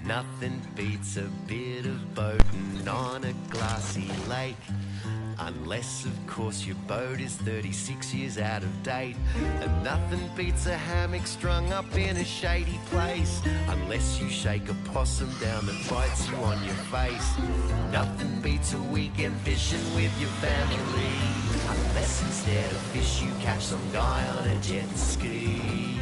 Nothing beats a bit of boating on a glassy lake. Unless, of course, your boat is 36 years out of date. And nothing beats a hammock strung up in a shady place. Unless you shake a possum down that bites you on your face. Nothing beats a weekend fishing with your family. Unless instead of fish you catch some guy on a jet ski.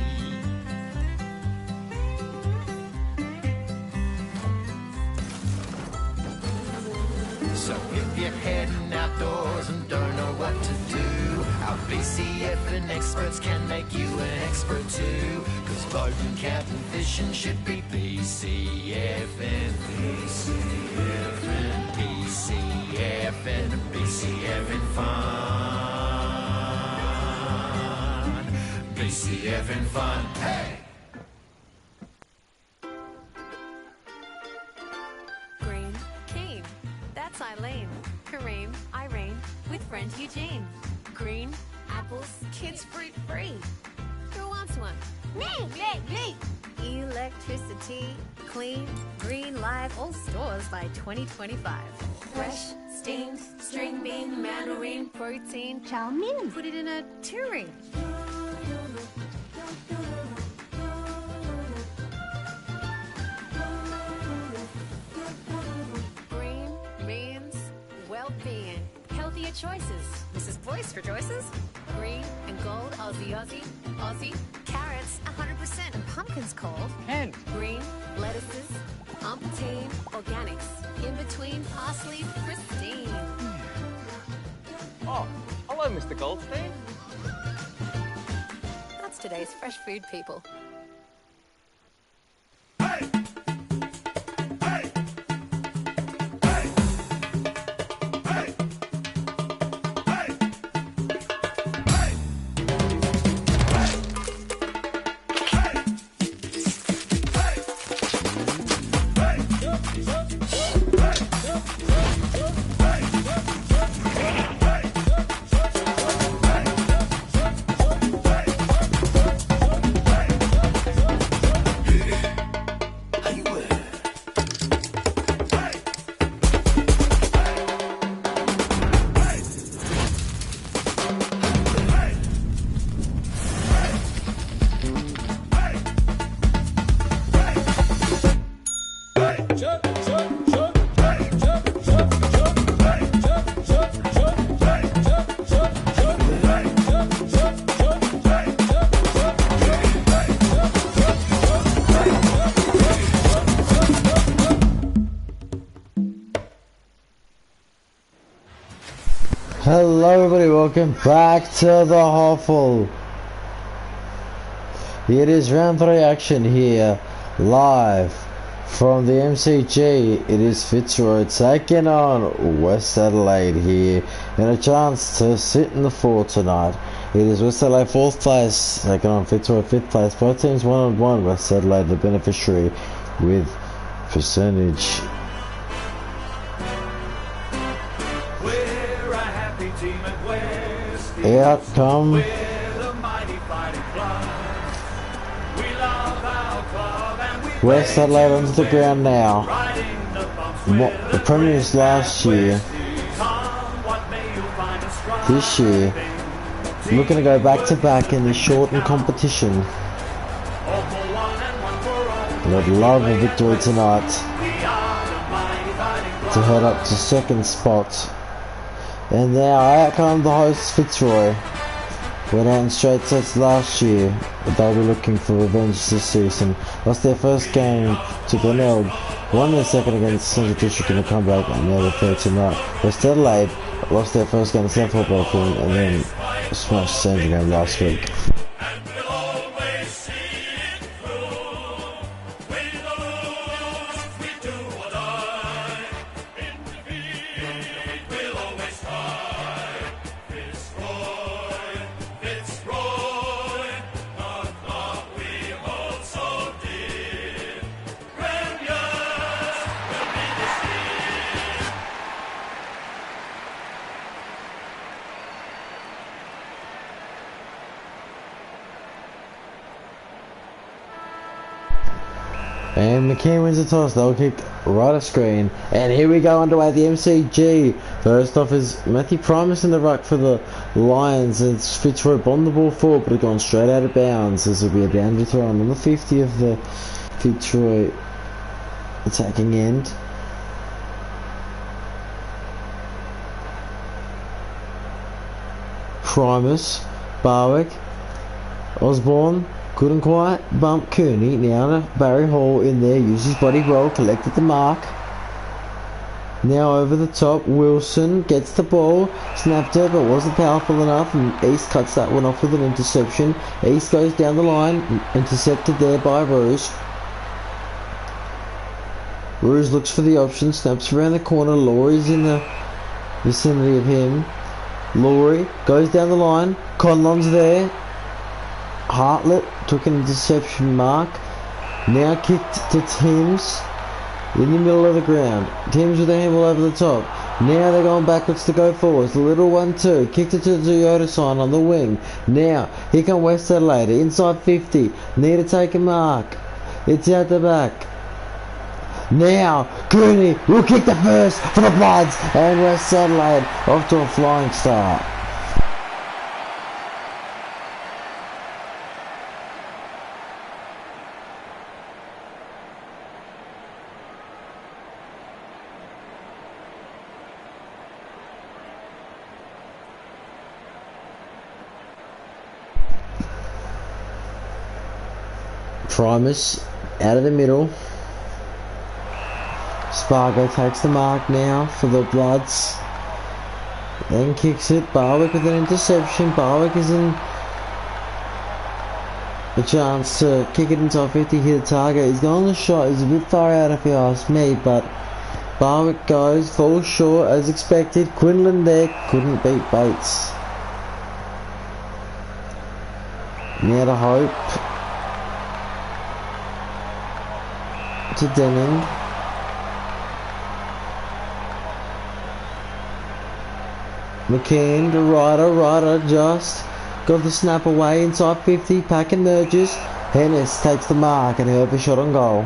So if you're heading outdoors and don't know what to do, our BCF and experts can make you an expert too. Cause boating, camping, fishing should be BCF and BCF and BCF and BCF and fun. BCF and fun, hey! Eileen, Kareem, Irene, with friend Eugene. Green, apples, kids fruit free. Who wants one? Me! Electricity, clean, green, live, all stores by 2025. Fresh, steamed, string bean, mandarin, protein, chow mein. Put it in a tureen. Well-being, healthier choices. Mrs. Boyce rejoices. Green and gold, Aussie, carrots 100% and pumpkins called. And green, lettuces, umpteen, organics. In between, parsley, pristine. Oh, hello, Mr. Goldstein. That's today's fresh food people. Hello everybody, welcome back to the HOFL. It is round 3 action here, live from the MCG. It is Fitzroy taking on West Adelaide here, and a chance to sit in the 4 tonight. It is West Adelaide 4th place taking on Fitzroy 5th place. Both teams 1-1. West Adelaide the beneficiary with percentage. Out come West Adelaide onto the ground now. The Premiers last year. This year, looking to go back to back in the shortened competition. And I'd love a victory tonight to head up to 2nd spot. And now out come the hosts Fitzroy. Went out in straight sets last year, but they'll be looking for revenge this season. Lost their first game to Glenelg, won their second against Central District in a comeback, and now they're third tonight. West Adelaide lost their first game to Southport Belford and then smashed Sandringham last week. And McKean wins the toss. They'll kick right of screen. And here we go underway at the MCG. First off is Matthew Primus in the ruck for the Lions. It's Fitzroy on the ball forward, but it's gone straight out of bounds. This will be a boundary throw on the 50 of the Fitzroy attacking end. Primus, Barwick, Osborne. Couldn't quite bump Cooney. Now Barry Hall in there, used his body well, collected the mark. Now over the top, Wilson gets the ball, snapped it, but wasn't powerful enough, and East cuts that one off with an interception. East goes down the line, intercepted there by Ruse. Ruse looks for the option, snaps around the corner. Laurie's in the vicinity of him. Laurie goes down the line, Conlon's there. Hartlett took an interception mark. Now kicked to Timms in the middle of the ground. Timms with a handball over the top. Now they're going backwards to go forwards. The little 1-2. Kicked it to the Toyota sign on the wing. Now, here come West Adelaide. Inside 50. Need to take a mark. It's out the back. Now, Cooney will kick the first for the Bloods. And West Adelaide off to a flying start. Primus out of the middle. Spargo takes the mark now for the Bloods. Then kicks it. Barwick with an interception. Barwick is in a chance to kick it inside 50, hit a target. He's gone the shot. He's a bit far out if you ask me, but Barwick goes, falls short as expected. Quinlan there couldn't beat Bates. Now to Hope. To Denning. McKean to Ryder just got the snap away inside 50, pack emerges. Hennis takes the mark and he'll have a shot on goal.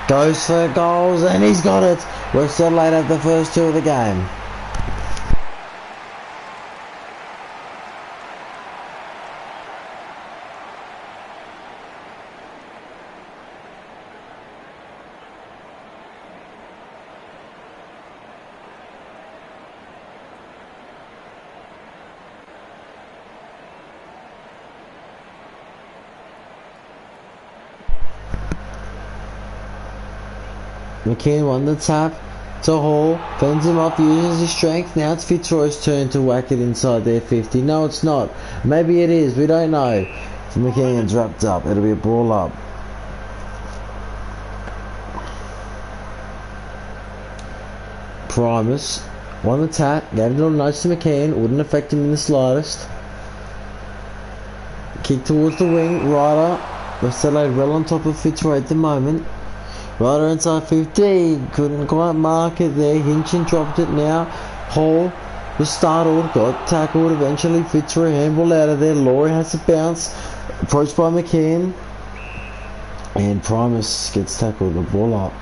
Goes for goals and he's got it. West Adelaide have the first two of the game. McKean won the tap to Hall, fends him off, uses his strength. Now it's Fitzroy's turn to whack it inside their 50. No, it's not. Maybe it is. We don't know. So McKean's wrapped up. It'll be a brawl up. Primus won the tap, gave a little nudge to McKean. Wouldn't affect him in the slightest. Kick towards the wing. Ryder. West Adelaide well on top of Fitzroy at the moment. Ryder inside 15, couldn't quite mark it there. Hinchin dropped it now. Hall was startled, got tackled eventually. Fitzroy handball out of there. Laurie has to bounce. Approached by McKean. And Primus gets tackled, the ball up.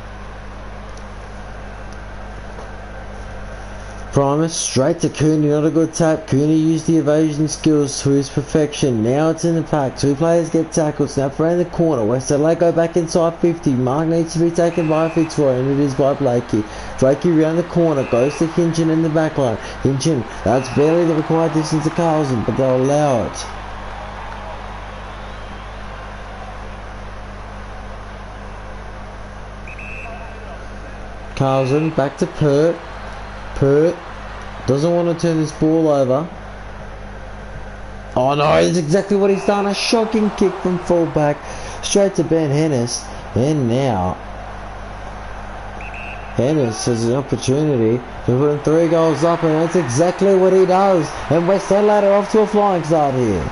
Primus straight to Cooney, not a good tap. Cooney used the evasion skills to his perfection. Now it's in the pack. Two players get tackled. Snap around the corner. West Adelaide go back inside 50. Mark needs to be taken by Fitzroy, and it is by Blakey. Blakey round the corner. Goes to Hinchin in the back line. Hinchin, that's barely the required distance to Carlson, but they'll allow it. Carlson back to Pert. Pert doesn't want to turn this ball over. Oh no, it's exactly what he's done. A shocking kick from fullback straight to Ben Hennis. And now Hennis has an opportunity to put 3 goals up, and that's exactly what he does. And West Adelaide are off to a flying start here.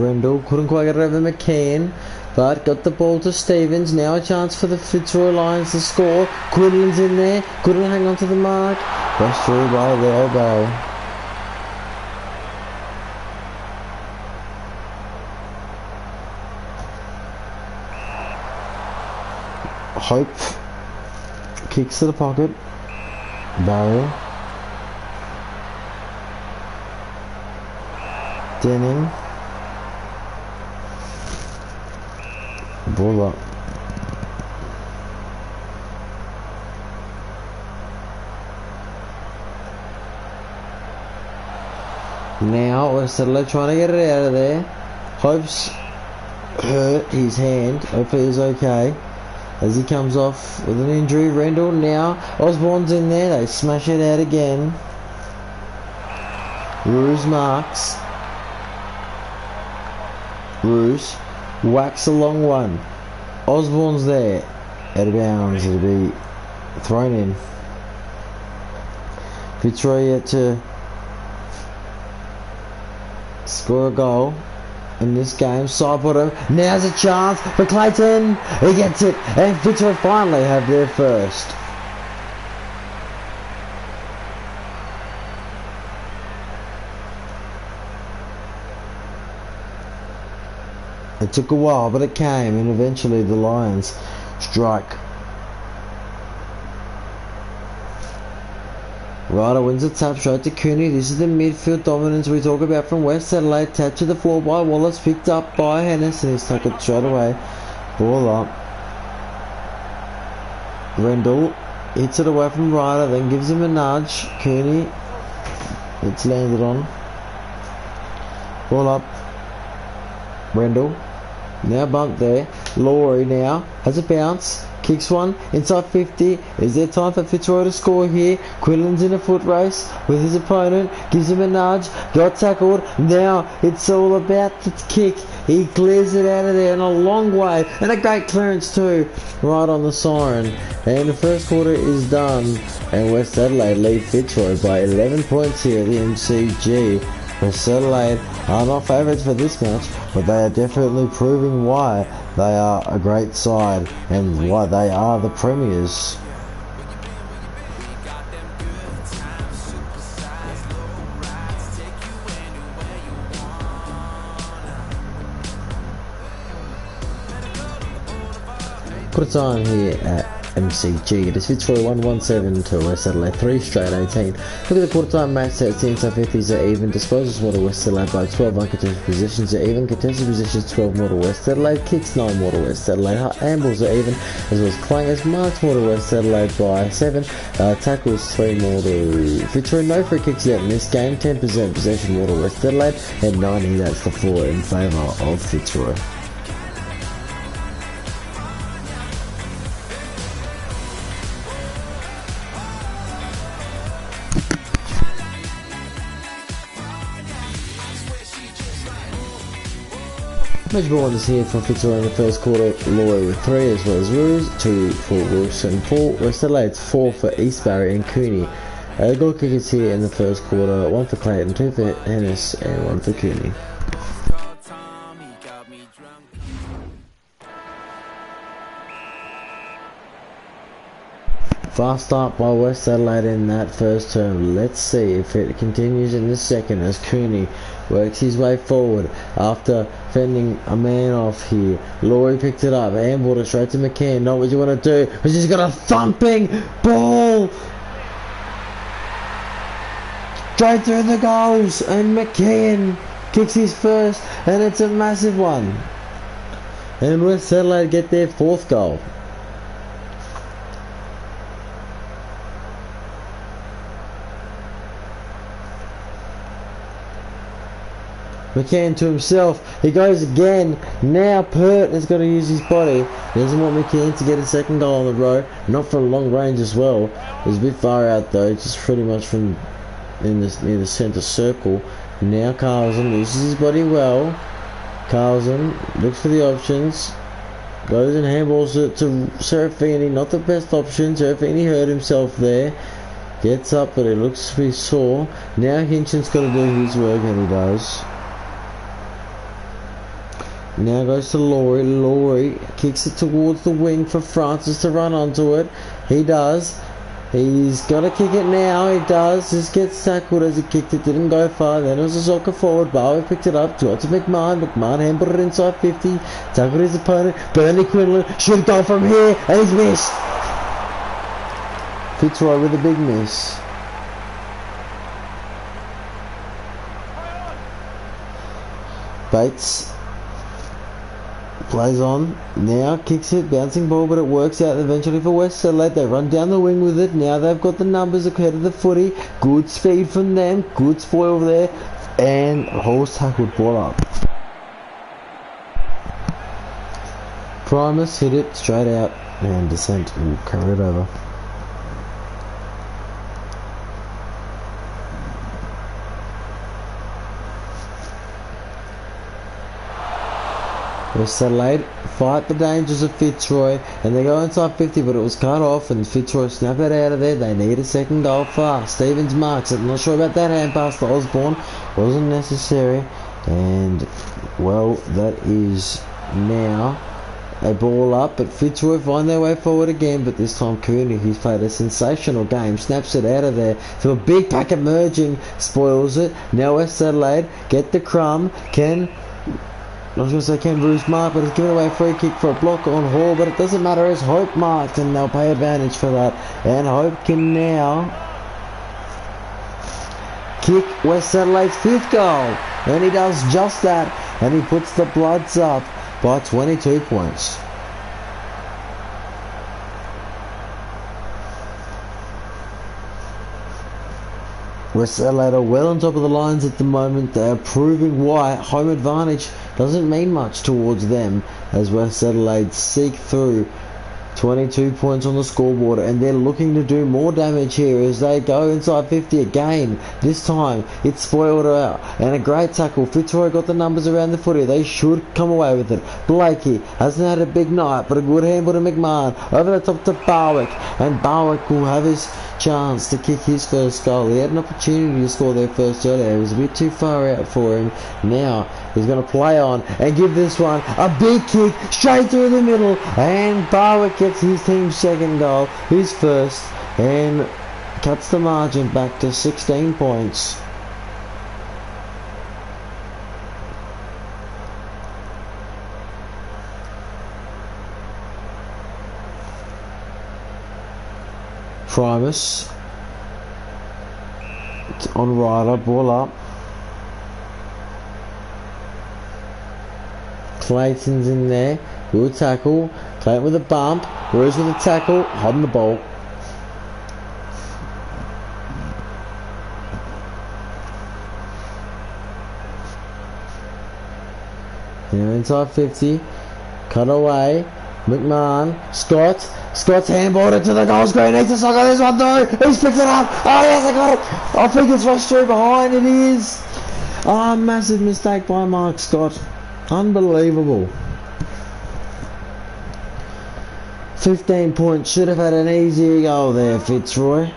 Rendell couldn't quite get it over McCann, but got the ball to Stevens. Now a chance for the Fitzroy Lions to score. Quinlan's in there, couldn't hang on to the mark. Rushed through by the elbow. Hope kicks to the pocket. Barrier. Denning. Ball up. Now West Adelaide trying to get it out of there. Hope's hurt his hand. Hopefully he's okay. As he comes off with an injury. Rendell now. Osborne's in there. They smash it out again. Ruse marks. Ruse whacks a long one. Osborne's there. Out of bounds. It'll be thrown in. Fitzroy yet to score a goal in this game. Side bottom. Now's a chance for Clayton. He gets it. And Fitzroy finally have their first. It took a while, but it came, and eventually the Lions strike. Ryder wins a tap straight to Cooney. This is the midfield dominance we talk about from West Adelaide. Tap to the floor by Wallace, picked up by Hennis, and he's taken it straight away. Ball up. Rendell hits it away from Ryder, then gives him a nudge. Cooney, it's landed on. Ball up. Rendell. Now bumped there. Laurie now has a bounce. Kicks one inside 50. Is there time for Fitzroy to score here? Quinlan's in a foot race with his opponent. Gives him a nudge. Got tackled. Now it's all about the kick. He clears it out of there in a long way. And a great clearance too. Right on the siren. And the first quarter is done. And West Adelaide lead Fitzroy by 11 points here at the MCG. West Adelaide are not favourites for this match, but they are definitely proving why they are a great side and why they are the premiers. Quarter time here at MCG. It is Fitzroy 117 to West Adelaide 3 straight 18. Look at the quarter time match set. Teams have 50s are even. Disposals more to West Adelaide by 12. Uncontested positions are even. Contested positions 12 more to West Adelaide. Kicks 9 more to West Adelaide. Ambles are even, as well as clangers. Marks more to West Adelaide by 7. Tackles 3 more to Fitzroy. No free kicks yet in this game. 10% possession more to West Adelaide. And 90, that's the floor in favour of Fitzroy. Match ball is here from Fitzroy in the first quarter. Laurie with 3 as well as Ruse, 2 for Wilson, 4 West Adelaide, 4 for Eastbury and Cooney. The goal kickers here in the first quarter, 1 for Clayton, 2 for Hennis and 1 for Cooney. Fast start by West Adelaide in that first term. Let's see if it continues in the second as Cooney works his way forward after fending a man off here. Laurie picked it up, handballed it straight to McCann. Not what you want to do, but she's got a thumping ball straight through the goals, and McCann kicks his first, and it's a massive one. And West Adelaide get their 4th goal. McCann to himself, he goes again. Now Pert has got to use his body. He doesn't want McCann to get a second goal on the road, not from long range as well. It was a bit far out though, just pretty much from near the centre circle. Now Carlson uses his body well. Carlson looks for the options, goes and handballs it to Serafini, not the best option. Serafini hurt himself there. Gets up, but it looks to be sore. Now Hinchin's got to do his work, and he does. Now goes to Laurie. Laurie kicks it towards the wing for Francis to run onto it. He does. He's got to kick it now. He does. Just gets tackled as he kicked it. Didn't go far. Then it was a soccer forward. Barwick picked it up. Got to McMahon. McMahon handled it inside 50. Tackled his opponent. Burnley Quinlan should go from here. And he's missed. Fitzroy with a big miss. Bates plays on, now kicks it, bouncing ball, but it works out eventually for West Adelaide. They run down the wing with it. Now they've got the numbers ahead of the footy. Good speed from them, good spoil there, and Hall's tackled ball up. Primus hit it straight out, and Descent will carry it over. West Adelaide fight the dangers of Fitzroy, and they go inside 50, but it was cut off, and Fitzroy snap it out of there. They need a second goal fast. Stevens marks it. I'm not sure about that hand pass to Osborne. Wasn't necessary. And, well, that is now a ball up, but Fitzroy find their way forward again, but this time Cooney, who's played a sensational game, snaps it out of there. So a big packet merging, spoils it. Now West Adelaide get the crumb. I was going to say Ken Bruce mark, but it's given away a free kick for a block on Hall, but it doesn't matter as Hope marked, and they'll pay advantage for that. And Hope can now kick West Adelaide's 5th goal, and he does just that, and he puts the Bloods up by 22 points. West Adelaide are well on top of the lines at the moment. They are proving why home advantage doesn't mean much towards them, as West Adelaide seek through 22 points on the scoreboard, and they're looking to do more damage here as they go inside 50 again. This time it's spoiled out, and a great tackle. Fitzroy got the numbers around the footy. They should come away with it. Blakey hasn't had a big night, but a good handball to McMahon. Over the top to Barwick, and Barwick will have his chance to kick his first goal. He had an opportunity to score their first earlier. It was a bit too far out for him. Now he's going to play on and give this one a big kick straight through the middle, and Barwick gets his team's second goal, his first, and cuts the margin back to 16 points. Primus on Ryder, ball up. Clayton's in there, good tackle. Clayton with a bump, Rose with a tackle, holding the ball. Now inside 50, cut away. McMahon, Scott's handballed it to the goal screen. Needs to sucker this one through. He's picked it up. Oh yes, I got it. I think it's rushed through behind. It is. Oh, massive mistake by Mark Scott. Unbelievable. 15 points. Should have had an easier goal there, Fitzroy.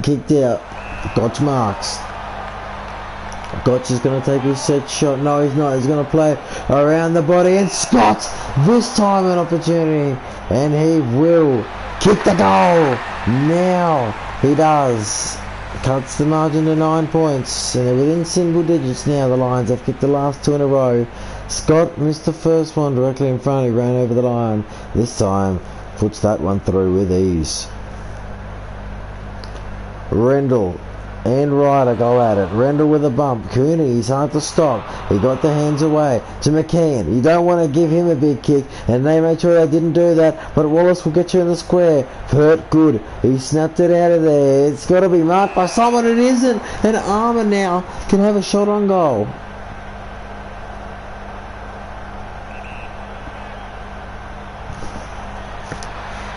Kicked out. Gotch marks. Gotch is going to take his set shot. No, he's not. He's going to play around the body. And Scott, this time an opportunity. And he will kick the goal. Now he does. Cuts the margin to 9 points. And they're within single digits now, the Lions. They've kicked the last 2 in a row. Scott missed the first one directly in front. He ran over the line. This time puts that one through with ease. Rendell and Ryder go at it. Rendell with a bump. Cooney, he's hard to stop. He got the hands away to McKean. You don't want to give him a big kick, and they made sure they didn't do that, but Wallace will get you in the square. Hurt good. He snapped it out of there. It's got to be marked by someone. It isn't. And Armour now can have a shot on goal.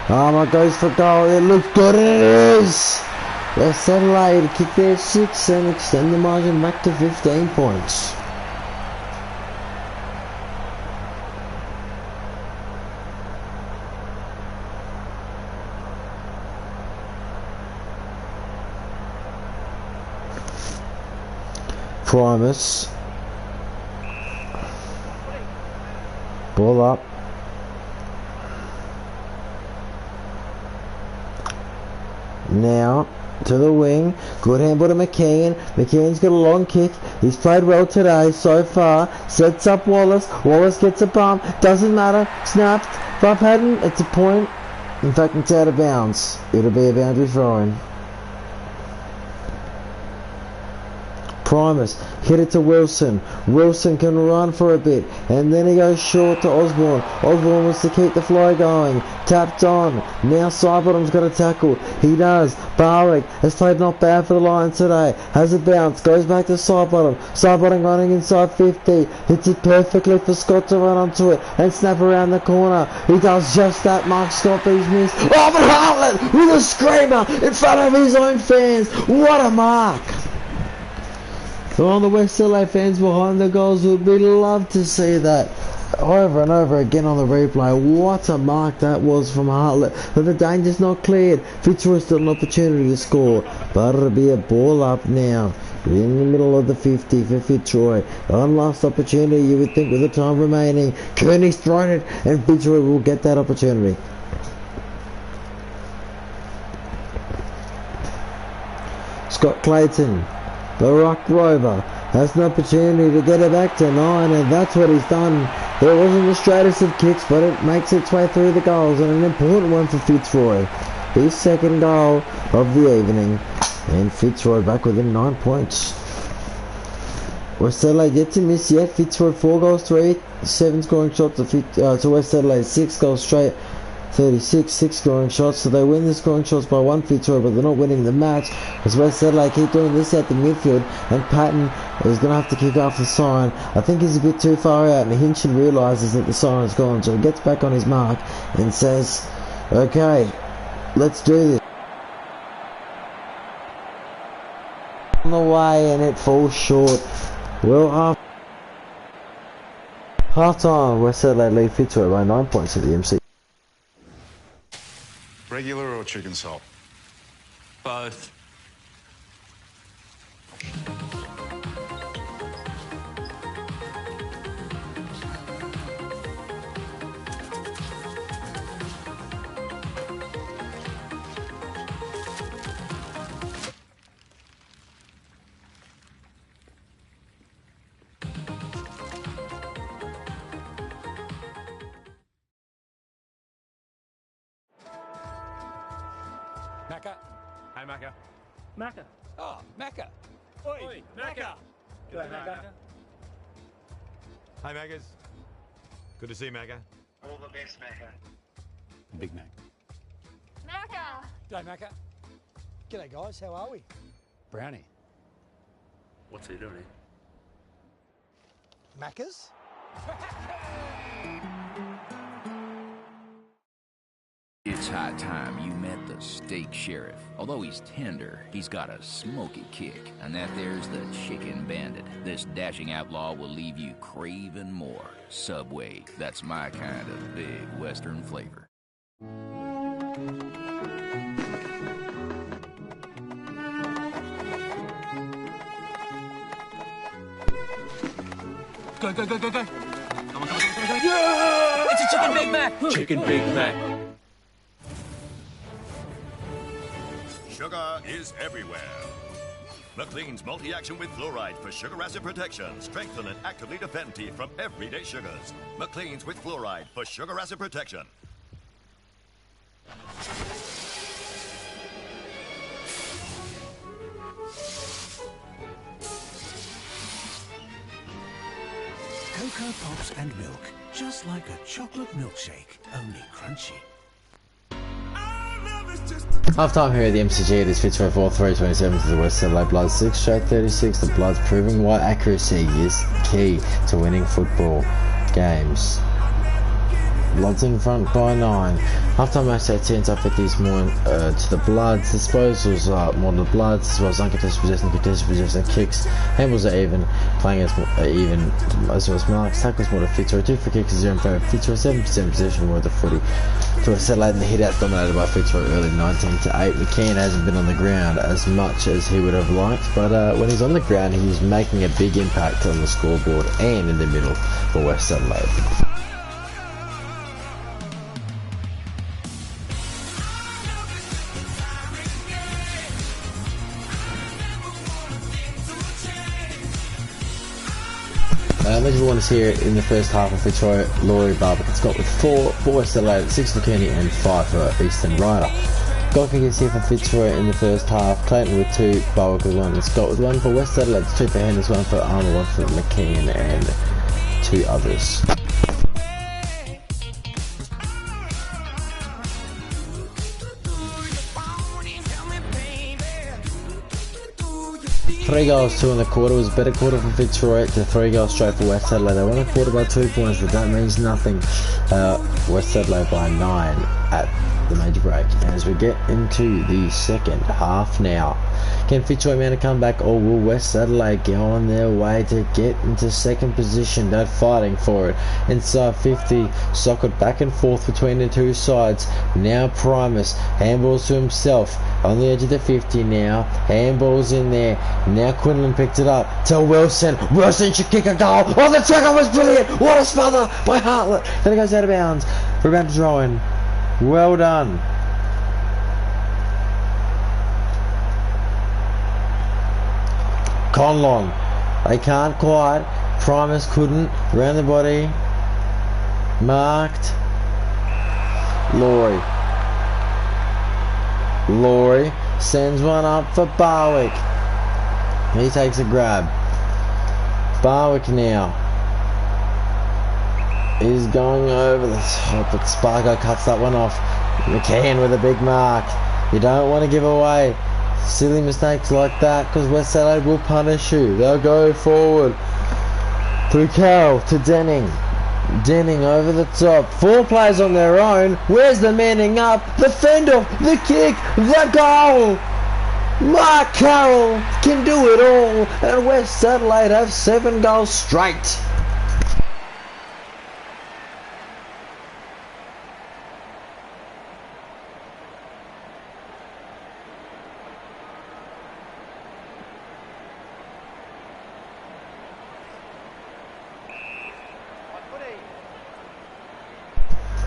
Armour goes for goal. It looks good, and it is. West Adelaide kick their 6 and extend the margin back to 15 points. Primus Ball up. Now to the wing. Good handball to McKean. McKean's got a long kick. He's played well today so far. Sets up Wallace. Wallace gets a bump. Doesn't matter. Snapped by Patton. It's a point. In fact, it's out of bounds. It'll be a boundary throw-in. Primus, hit it to Wilson. Wilson can run for a bit, and then he goes short to Osborne. Osborne wants to keep the flow going. Tapped on. Now Sidebottom's got a tackle. He does. Barwick has played not bad for the Lions today. Has a bounce. Goes back to Sidebottom. Sidebottom running inside 50. Hits it perfectly for Scott to run onto it and snap around the corner. He does just that. Mark Scott, he's missed. Oh, but Hartlett with a screamer in front of his own fans. What a mark. So all the West LA fans behind the goals would be love to see that over and over again on the replay. What a mark that was from Hartlett. But the danger's not cleared. Fitzroy still an opportunity to score, but it'll be a ball up now in the middle of the 50 for Fitzroy. One last opportunity, you would think, with the time remaining. Kearney's thrown it, and Fitzroy will get that opportunity. Scott Clayton, the Rock Rover, has an opportunity to get it back to 9, and that's what he's done. It wasn't the straightest of kicks, but it makes its way through the goals, and an important one for Fitzroy. His second goal of the evening, and Fitzroy back within 9 points. West Adelaide yet to miss yet. Fitzroy 4 goals, 7 scoring shots to West Adelaide, 6 goals straight. 36, 6 scoring shots, so they win the scoring shots by 1 Fitzroy, but they're not winning the match, as West Adelaide keep doing this at the midfield, and Patton is going to have to kick off the siren. I think he's a bit too far out, and Hinchin realises that the siren's gone, so he gets back on his mark and says, okay, let's do this. On the way, and it falls short. Well, half time, West Adelaide lead Fitzroy by 9 points at the MC. Regular or chicken salt? Both. Macca. Hey, Macca. Macca. Oh, Macca. Oi, Macca. G'day, Macca. Hey, Maccas. Good to see you, Macca. All the best, Macca. Big Mac. Macca! G'day, Macca. G'day, guys. How are we? Brownie. What's he doing here? Macca's? It's high time you met the steak sheriff. Although he's tender, he's got a smoky kick. And that there's the chicken bandit. This dashing outlaw will leave you craving more. Subway, that's my kind of big Western flavor. Go, go, go, go, go. Come on, come on, come on, come on. Yeah! It's a chicken Big Mac. Chicken Big Mac. Sugar is everywhere. McLean's multi-action with fluoride for sugar acid protection. Strengthen and actively defend teeth from everyday sugars. McLean's with fluoride for sugar acid protection. Cocoa Pops and milk, just like a chocolate milkshake, only crunchy. Half time here at the MCG, it is Fitzroy 4-3-27 to the West Adelaide Bloods 6 straight 36. The Bloods proving why accuracy is key to winning football games. Bloods in front by 9. Half-time match at 10 up 50s more to the Bloods. Disposals are more to the Bloods, as well as uncontested possession, kicks. Handballs are even, playing as even as well as marks. Tackles more to Fitzroy, 2 for kicks, 0 in favour of Fitzroy, 7% possession more to footy. To West Adelaide, and the hit-out dominated by Fitzroy early 19-8. McKean hasn't been on the ground as much as he would have liked, but when he's on the ground, he's making a big impact on the scoreboard and in the middle for West Adelaide. Major one is here in the first half of Fitzroy. Laurie Barber gets got with 4 for West Adelaide, 6 for Kearney and 5 for Eastern Ryder. Goal kick is here for Fitzroy in the first half. Clayton with 2, Barwick with 1, Scott with 1 for West Adelaide, 2 for Henders, 1 for Armour, 1 for McKean and 2 others. Three goals, 2 in the quarter. Was a better quarter for Fitzroy to 3 goals straight for West Adelaide. They won the quarter by 2 points, but that means nothing. West Adelaide by 9 at the major break. As we get into the second half now, can Fitzroy mount a comeback, or will West Adelaide go on their way to get into second position? They're fighting for it. Inside 50, socket back and forth between the two sides. Now Primus handballs to himself on the edge of the 50 now. Handballs in there. Now Quinlan picked it up to Wilson. Wilson should kick a goal. Oh, the tackle was brilliant. What a smother by Hartlett. Then it goes out of bounds. Rebound to Rowan. Well done. Conlon. They can't quite. Primus couldn't. Round the body. Marked. Laurie sends one up for Barwick. He takes a grab. Barwick now is going over the top, but Spargo cuts that one off. McCann with a big mark. You don't want to give away silly mistakes like that, because West Adelaide will punish you. They'll go forward through Carroll to Denning. Denning over the top. 4 players on their own. Where's the manning up? The fender, the kick, the goal. Mark Carroll can do it all, and West Adelaide have 7 goals straight.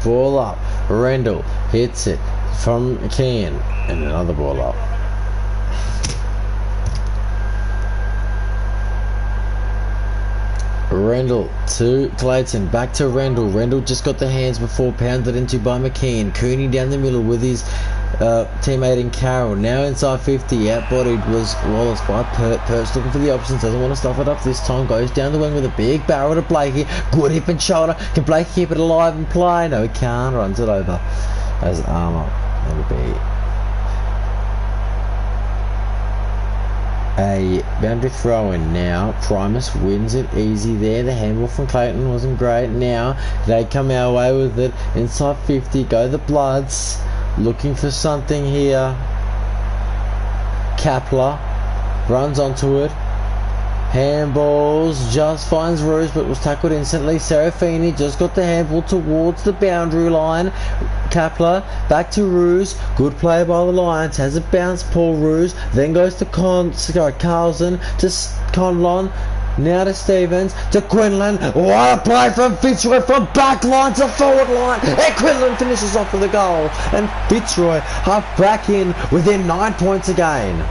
Ball up. Rendell hits it from McKean, and another ball up. Rendell to Clayton, back to Rendell. Rendell just got the hands before pounded into by McKean. Cooney down the middle with his teammate in Carroll. Now inside 50, outbodied was Wallace by Pert. Pert's looking for the options, doesn't want to stuff it up this time. Goes down the wing with a big barrel to Blakey. Good hip and shoulder. Can Blakey keep it alive and play? No, he can't. Runs it over as Armour. That'll be a boundary throw in now. Primus wins it easy there. The handball from Clayton wasn't great. Now they come our way with it. Inside 50 go the Bloods. Looking for something here. Kapler runs onto it. Handballs, just finds Ruse, but was tackled instantly. Serafini just got the handball towards the boundary line. Kapler back to Ruse. Good play by the Lions. Has it bounced, Paul Ruse. Then goes to Carlson to Conlon. Now to Stevens, to Quinlan. What a play from Fitzroy from back line to forward line. And Quinlan finishes off with a goal. And Fitzroy are back in within 9 points again.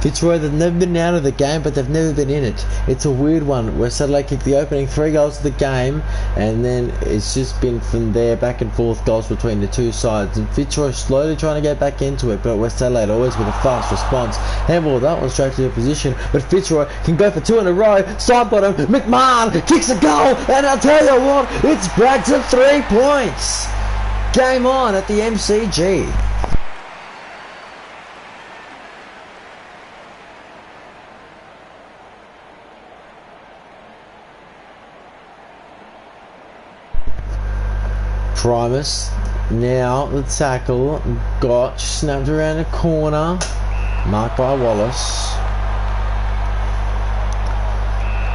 Fitzroy, they've never been out of the game, but they've never been in it. It's a weird one. West Adelaide kicked the opening 3 goals of the game, and then it's just been from there back and forth goals between the two sides. And Fitzroy slowly trying to get back into it, but West Adelaide always with a fast response. Handball that one straight to the position, but Fitzroy can go for 2 in a row. Side bottom, McMahon kicks a goal, and I'll tell you what, it's back to 3 points. Game on at the MCG. Primus, now the tackle, got snapped around the corner, marked by Wallace.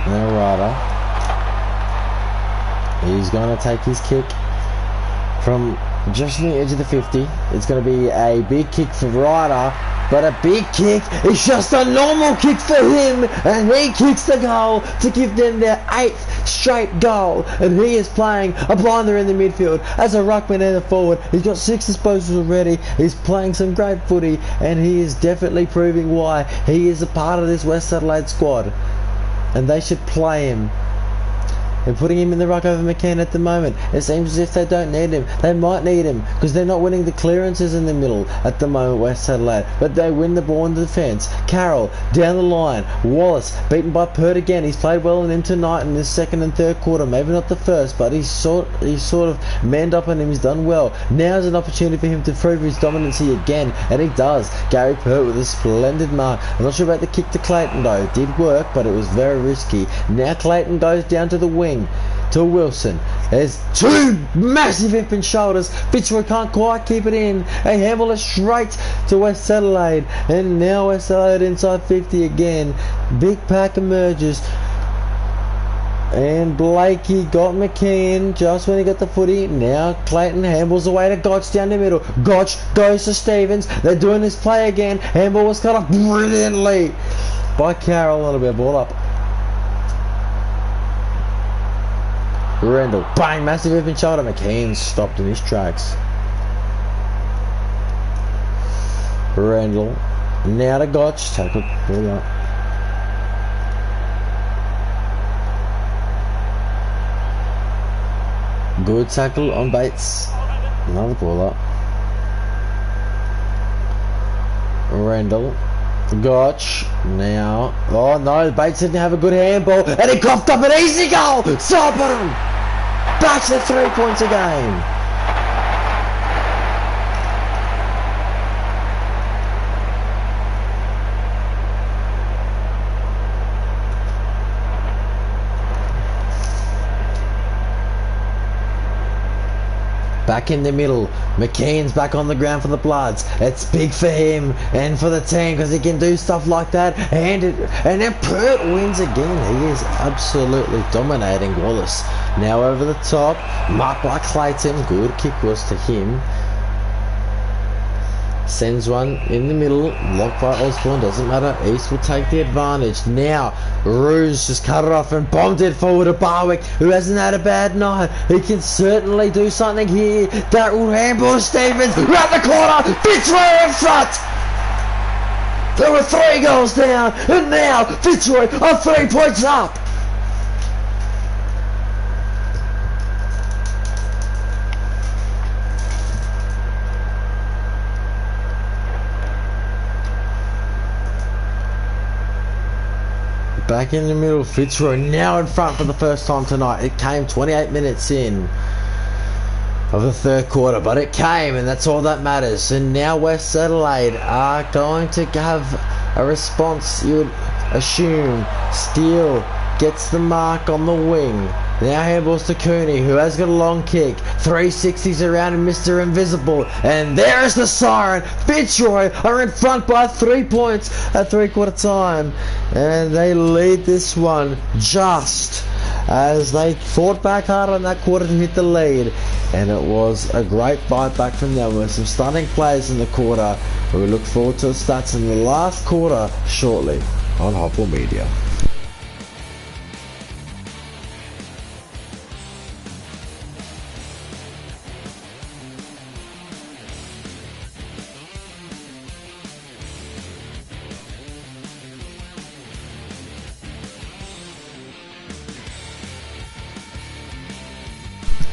Now Ryder, he's going to take his kick from just on the edge of the 50. It's going to be a big kick for Ryder, but a big kick is just a normal kick for him, and he kicks the goal to give them their 8th straight goal. And he is playing a blinder in the midfield as a ruckman and a forward. He's got 6 disposals already. He's playing some great footy, and he is definitely proving why he is a part of this West Adelaide squad. and they should play him. They're putting him in the ruck over McCann at the moment. It seems as if they don't need him. They might need him because they're not winning the clearances in the middle at the moment, West Adelaide. But they win the ball in the defence. Carroll down the line. Wallace beaten by Pert again. He's played well in him tonight in the second and third quarter. Maybe not the first, but he's sort of manned up on him. He's done well. Now's an opportunity for him to prove his dominancy again, and he does. Gary Pert with a splendid mark. I'm not sure about the kick to Clayton though. It did work, but it was very risky. Now Clayton goes down to the wing. To Wilson. There's two massive hip and shoulders. Fitzroy can't quite keep it in. A handball is straight to West Adelaide. And now West Adelaide inside 50 again. Big pack emerges. And Blakey got McKeon just when he got the footy. Now Clayton handballs away to Gotch down the middle. Gotch goes to Stevens. They're doing this play again. Handball was cut off brilliantly by Carroll. A little bit of ball up. Rendell, bang, massive hip and shoulder. McCain stopped in his tracks. Rendell, now to Gotch, tackle, pull up. Good tackle on Bates. Another ball up. Rendell. Gotch now. Oh no, Bates didn't have a good handball and he coughed up an easy goal. Sobbing. Back to 3 points again. Back in the middle, McKean's back on the ground for the Bloods. It's big for him and for the team because he can do stuff like that. And then Pert wins again. He is absolutely dominating Wallace. Now over the top, marked by Clayton. Good kick was to him. Sends one in the middle, locked by Osborne, doesn't matter, East will take the advantage. Now, Rouge just cut it off and bombed it forward to Barwick, who hasn't had a bad night. He can certainly do something here. That will handball Stevens, round the corner, Fitzroy in front! There were 3 goals down, and now Fitzroy are 3 points up! Back in the middle, Fitzroy now in front for the first time tonight. It came 28 minutes in of the third quarter, but it came, and that's all that matters. And now West Adelaide are going to have a response, you would assume. Steele gets the mark on the wing. Now handballs to Cooney, who has got a long kick. 360s around and Mr. Invisible. And there's the siren. Fitzroy are in front by 3 points at 3/4 time. And they lead this one just as they fought back hard on that quarter to hit the lead. And it was a great fight back from them with some stunning plays in the quarter. We look forward to the stats in the last quarter shortly on HOFL Media.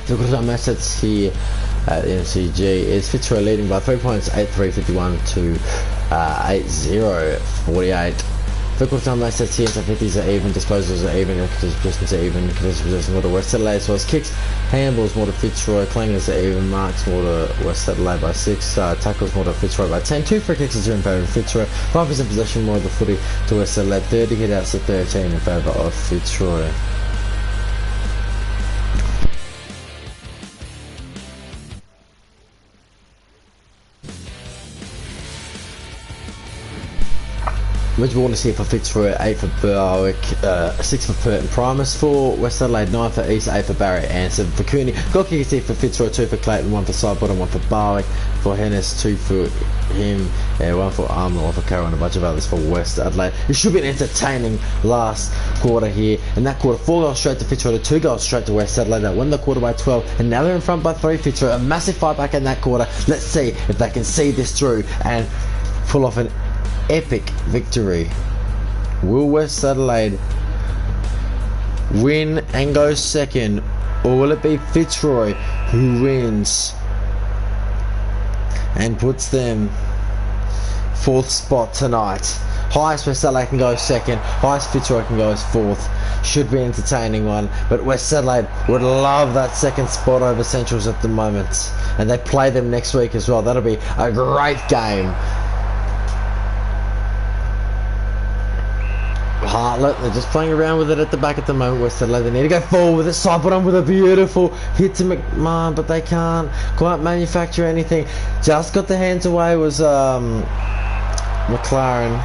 The good assets here at the MCG is Fitzroy leading by 3 points, 8-3-51 to 8-0, 48. The good time assets here, so 50s are even, disposals are even, possessions are even, possessions more to West Adelaide, as well as kicks, handballs more to Fitzroy, clangers are even, marks more to West Adelaide by 6, tackles more to Fitzroy by 10, 2 free kicks are in favour of Fitzroy, 5% possession more of the footy to West Adelaide, 30 hit outs to 13 in favour of Fitzroy. Much more to see for Fitzroy, 8 for Berwick, 6 for Pert and Primus, 4 West Adelaide, 9 for East, 8 for Barry, and 7 for Cooney. Goal kickers here for Fitzroy, 2 for Clayton, 1 for Sidebottom, 1 for Barwick, for Hennis, 2 for him, 1 for Armour, 1 for Carroll, and a bunch of others for West Adelaide. It should be an entertaining last quarter here. In that quarter, 4 goals straight to Fitzroy, 2 goals straight to West Adelaide. They won the quarter by 12, and now they're in front by 3. Fitzroy, a massive fight back in that quarter. Let's see if they can see this through and pull off an epic victory. Will West Adelaide win and go second, or will it be Fitzroy who wins and puts them 4th spot tonight? Highest West Adelaide can go second, highest Fitzroy can go as 4th. Should be an entertaining one, but West Adelaide would love that 2nd spot over Centrals at the moment, and they play them next week as well. That'll be a great game. Hartlett, they're just playing around with it at the back at the moment. West Adelaide, they need to go forward with it. Side on with a beautiful hit to McMahon, but they can't quite manufacture anything. Just got the hands away was McLaren.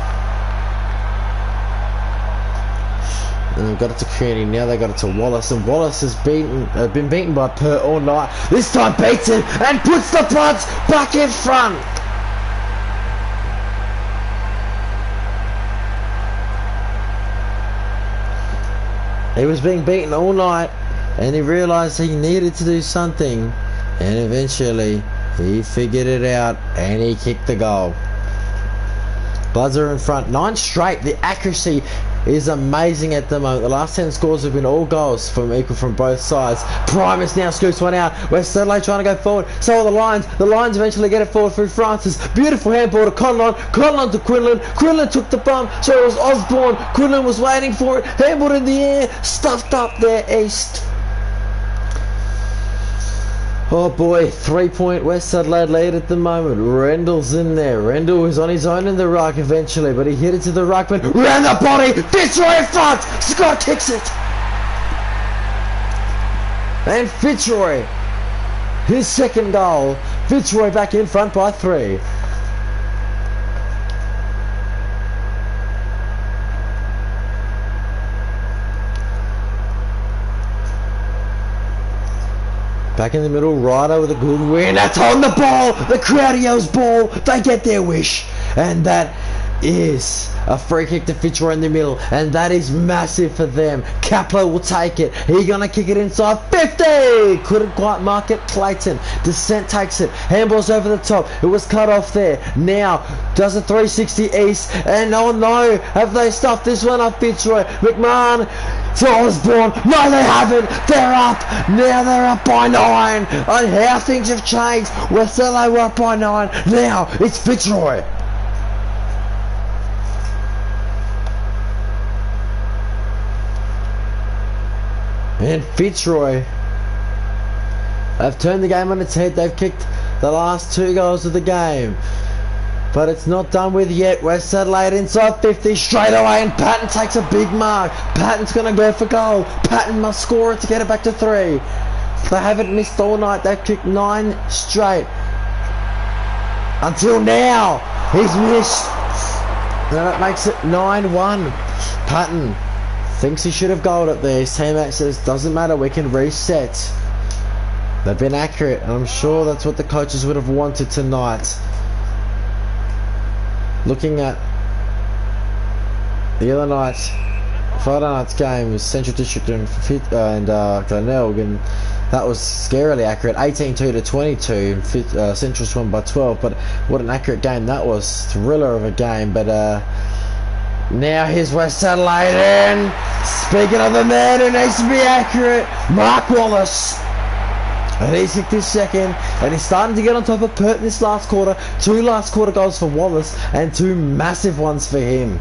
And they've got it to Kearney. Now they got it to Wallace, and Wallace has been beaten by Pert all night. This time beats him and puts the Bloods back in front. He was being beaten all night, and he realised he needed to do something, and eventually he figured it out and he kicked the goal. Bloods are in front, 9 straight. The accuracy is amazing at the moment. The last 10 scores have been all goals from equal from both sides. Primus now scoops one out. West Adelaide trying to go forward. So are the Lions. The Lions eventually get it forward through Francis. Beautiful handball to Conlon. Conlon to Quinlan. Quinlan took the bump. So it was Osborne. Quinlan was waiting for it. Handball in the air. Stuffed up there, East. Oh boy, 3-point West Adelaide lead at the moment. Rendell's in there. Rendell was on his own in the ruck eventually, but he hit it to the ruckman. Round the body! Fitzroy in front! Scott kicks it! And Fitzroy, his 2nd goal. Fitzroy back in front by 3. Back in the middle, Ryder with a good win. That's on the ball. The crowd yells ball. They get their wish. And that is a free kick to Fitzroy in the middle. And that is massive for them. Kapler will take it. He's going to kick it inside 50. Couldn't quite mark it. Clayton. Descent takes it. Handball's over the top. It was cut off there. Now does a 360 East. And oh no. Have they stuffed this one up, Fitzroy? McMahon to Osborne. No, they haven't. They're up. Now they're up by 9. On how things have changed. West Adelaide were up by 9. Now it's Fitzroy. And Fitzroy have turned the game on its head. They've kicked the last 2 goals of the game. But it's not done with yet. West Adelaide inside 50 straight away, and Patton takes a big mark. Patton's going to go for goal. Patton must score it to get it back to 3. They haven't missed all night. They've kicked 9 straight. Until now, he's missed. And that makes it 9-1. Patton thinks he should have goaled it there. His teammate says, doesn't matter, we can reset. They've been accurate, and I'm sure that's what the coaches would have wanted tonight. Looking at the other night, Friday night's game was Central District and Glenelg, and that was scarily accurate. 18-2 to 22. Central's won by 12, but what an accurate game that was. Thriller of a game, but now here's West Adelaide, and speaking of the man who needs to be accurate, Mark Wallace. And he's kicked his 2nd, and he's starting to get on top of Pert in this last quarter. 2 last quarter goals for Wallace, and 2 massive ones for him.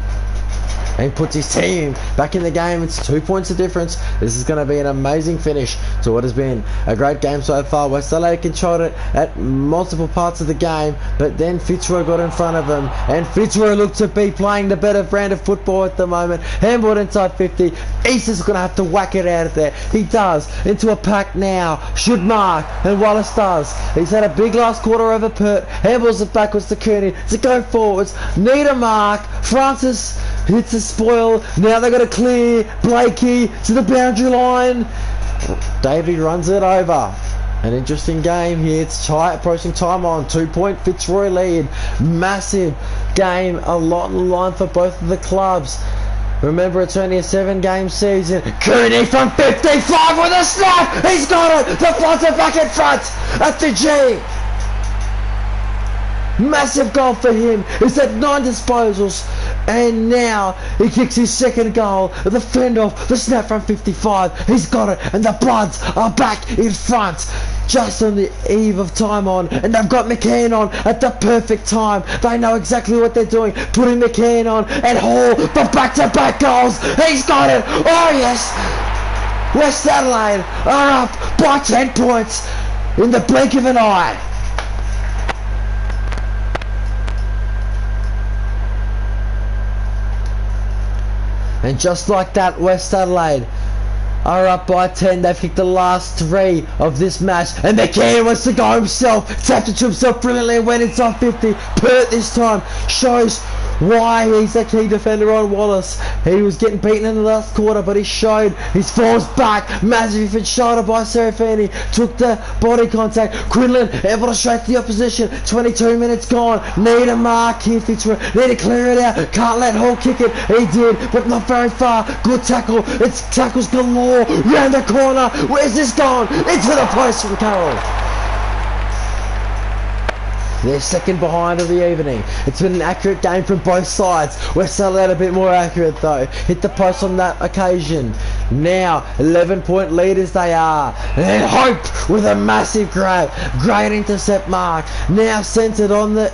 And he puts his team back in the game. It's 2 points of difference. This is going to be an amazing finish to what has been a great game so far. West Adelaide controlled it at multiple parts of the game, but then Fitzroy got in front of him, and Fitzroy looked to be playing the better brand of football at the moment. Handball inside 50. East is going to have to whack it out of there. He does. Into a pack now. Should mark, and Wallace does. He's had a big last quarter over Pert. Handballs it backwards to Kearney to go forwards. Need a mark. Francis hits a spoil. Now they've got to clear. Blakey to the boundary line. Davey runs it over. An interesting game here. It's tight, approaching time on. 2-point Fitzroy lead. Massive game. A lot on the line for both of the clubs. Remember, it's only a 7-game season. Cooney from 55 with a snap. He's got it. The Bloods are back in front at the G. Massive goal for him. He's had 9 disposals And now he kicks his second goal. The fend off, the snap from 55. He's got it, and the Bloods are back in front. Just on the eve of time on, and they've got McCann on at the perfect time. They know exactly what they're doing, putting McCann on, and Hall, the back-to-back goals. He's got it. Oh yes, West Adelaide are up by 10 points in the blink of an eye. And just like that, West Adelaide are up by 10. They've kicked the last 3 of this match, and McCann wants to go himself, tapped it to himself brilliantly, went inside 50. Pert this time shows why he's a key defender on Wallace. He was getting beaten in the last quarter, but he showed his falls back. Massive shoulder by Serafini, took the body contact. Quinlan able to shake the opposition. 22 minutes gone. Need a mark here, Fitzroy. Need to clear it out. Can't let Hall kick it. He did, but not very far. Good tackle. It's tackles galore. Round the corner. Where's this gone? Into the post from Carroll. They're second behind of the evening. It's been an accurate game from both sides. West Adelaide a bit more accurate though. Hit the post on that occasion. Now 11-point leaders they are. And then Hope with a massive grab. Great intercept mark. Now centred on the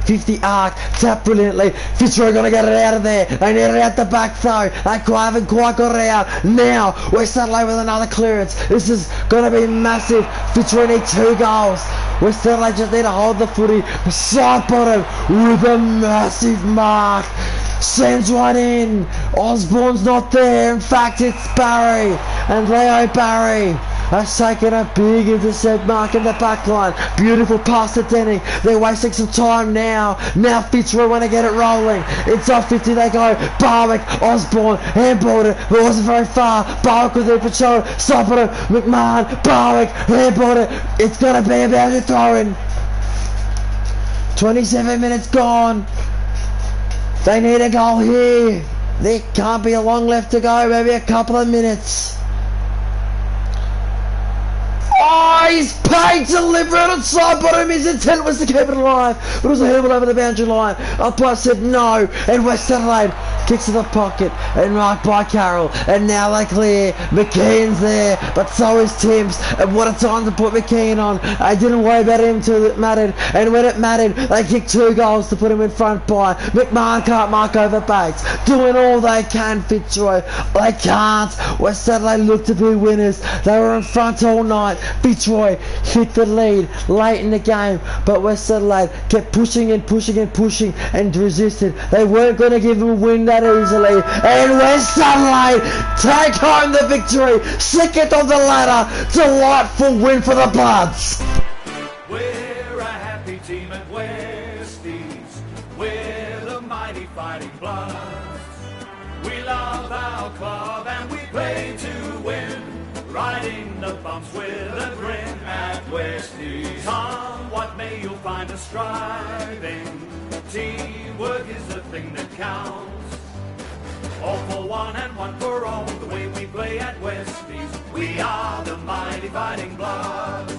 50 arc, tap brilliantly. Fitzroy gonna get it out of there. They need it out the back though. They haven't quite got it out. Now West Adelaide with another clearance. This is gonna be massive. Fitzroy need 2 goals. West Adelaide just need to hold the footy. Side bottom with a massive mark. Sends one in. Osborne's not there. In fact, it's Barry. And Leo Barry has taken a big intercept mark in the back line. Beautiful pass to Denning. They're wasting some time now. Now Fitzroy want to get it rolling. Inside 50 they go. Barwick, Osborne, handballed it, but it wasn't very far. Barwick with the patrol. Stop it. McMahon, Barwick, handballed it. It's going to be about to throw in. 27 minutes gone. They need a goal here. There can't be a long left to go. Maybe a couple of minutes. Oh, he's paid deliberate on side bottom. His intent was to keep it alive, but it was a handball over the boundary line. Umpire said no, and West Adelaide kicks to the pocket and marked by Carroll. And now they clear. McKean's there, but so is Timms. And what a time to put McKean on. They didn't worry about him till it mattered, and when it mattered, they kicked 2 goals to put him in front by. McMahon can't mark over Bates. Doing all they can, Fitzroy. They can't. West Adelaide look to be winners. They were in front all night. Fitzroy hit the lead late in the game, but West Adelaide kept pushing and pushing and pushing and resisted. They weren't going to give them a win that easily, and West Adelaide take home the victory. Second on the ladder. Delightful win for the Bloods. We're a happy team at Westies. We're the mighty fighting Bloods. We love our club and we play to win. Riding the bumps with a grin at Westies. Come what may, you'll find us striving. Teamwork is the thing that counts. All for one and one for all. The way we play at Westies. We are the mighty fighting Bloods.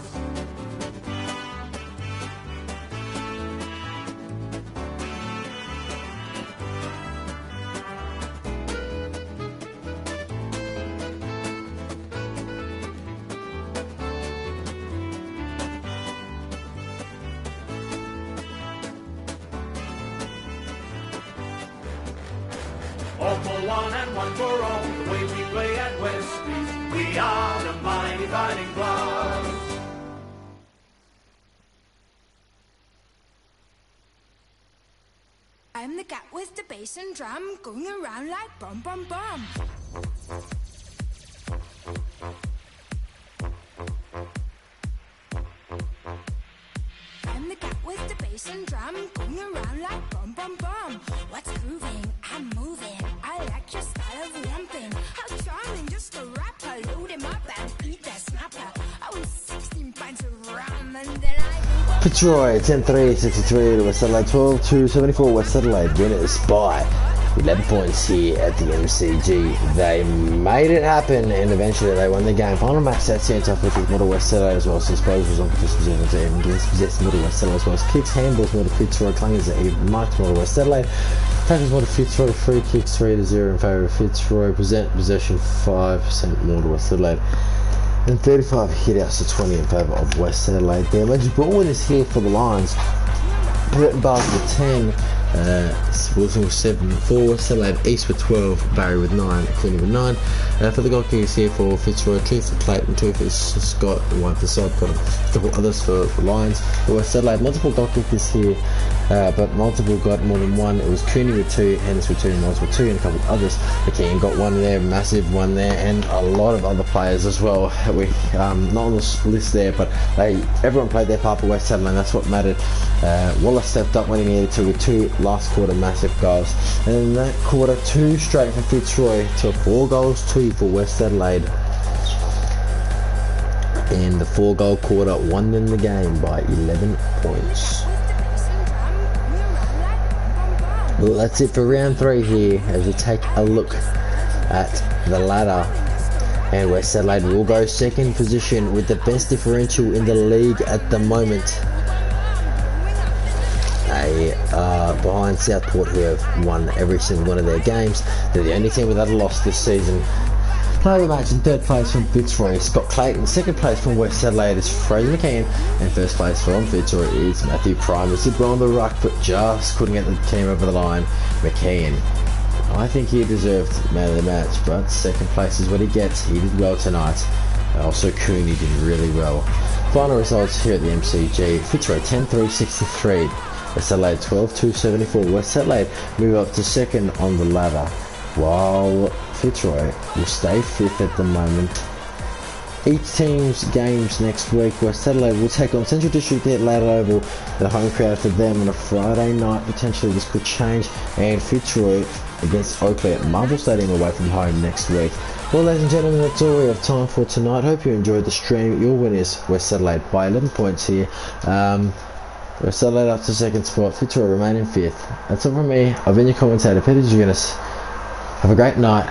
All for one and one for all. The way we play at Westies. We are the mighty fighting Bloods. I'm the cat with the bass and drum, going around like bum bum bum. I'm the cat with the bass and drum, going around like bum bum bum. What's grooving? I'm moving. I like your style of lumping. How charming, just a rapper. Load him up and eat that snapper. I was 16 pints of rum and then I... Fitzroy 10-3, 63 to West Adelaide, 12-74 West Adelaide winners by 11 points here at the MCG. They made it happen, and eventually they won the game. Final match that sent off with Model West Adelaide as well. So Spurs was on position to even possess Model West Adelaide as well. Kicks, handballs, Model Fitzroy, Clungers that he marked Model West Adelaide. Tackles Model Fitzroy, free kicks 3-0 in favour of Fitzroy. Possession 5% Model West Adelaide. And 35 hit-outs to 20 in favour of West Adelaide. The alleged ball winners here for the Lions. Burton Bars with 10, Wilson with 7 for West Adelaide, East with 12, Barry with 9, Clooney with 9. For the goal kickers here for Fitzroy, 2 for Clayton, 2 for Scott, 1 for Sod, got the others for the Lions. For West Adelaide, multiple goal kickers here, but multiple got more than 1. It was Cooney with 2, Hennis with 2, Miles with 2, and a couple of others. McKean got 1 there, massive 1 there, and a lot of other players as well. We not on the list there, but everyone played their part for West Adelaide, and that's what mattered. Wallace stepped up when he needed to with 2 last quarter massive goals, and in that quarter 2 straight for Fitzroy to 4 goals 2 for West Adelaide. In the 4-goal quarter, won in the game by 11 points. Well, that's it for round 3 here as we take a look at the ladder. And West Adelaide will go second position with the best differential in the league at the moment. They are behind Southport, who have won every single one of their games. They're the only team without a loss this season. Player of the match in 3rd place from Fitzroy, Scott Clayton. 2nd place from West Adelaide is Fraser McKean, and 1st place from Fitzroy is Matthew Primus. Did well on the ruck, but just couldn't get the team over the line. McKean, I think he deserved man of the match, but 2nd place is what he gets. He did well tonight. Also, Cooney did really well. Final results here at the MCG: Fitzroy 10-3-63. West Adelaide 12-2-74. West Adelaide move up to 2nd on the ladder, while Fitzroy will stay 5th at the moment. Each team's games next week. West Adelaide will take on Central District at Adelaide Oval, the home crowd for them on a Friday night. Potentially this could change. And Fitzroy against Oakley at Marvel Stadium away from home next week. Well, ladies and gentlemen, that's all we have time for tonight. Hope you enjoyed the stream. Your winners, West Adelaide by 11 points here. West Adelaide up to 2nd spot, Fitzroy remaining 5th. That's all from me. I've been your commentator, Peter Junis. Have a great night.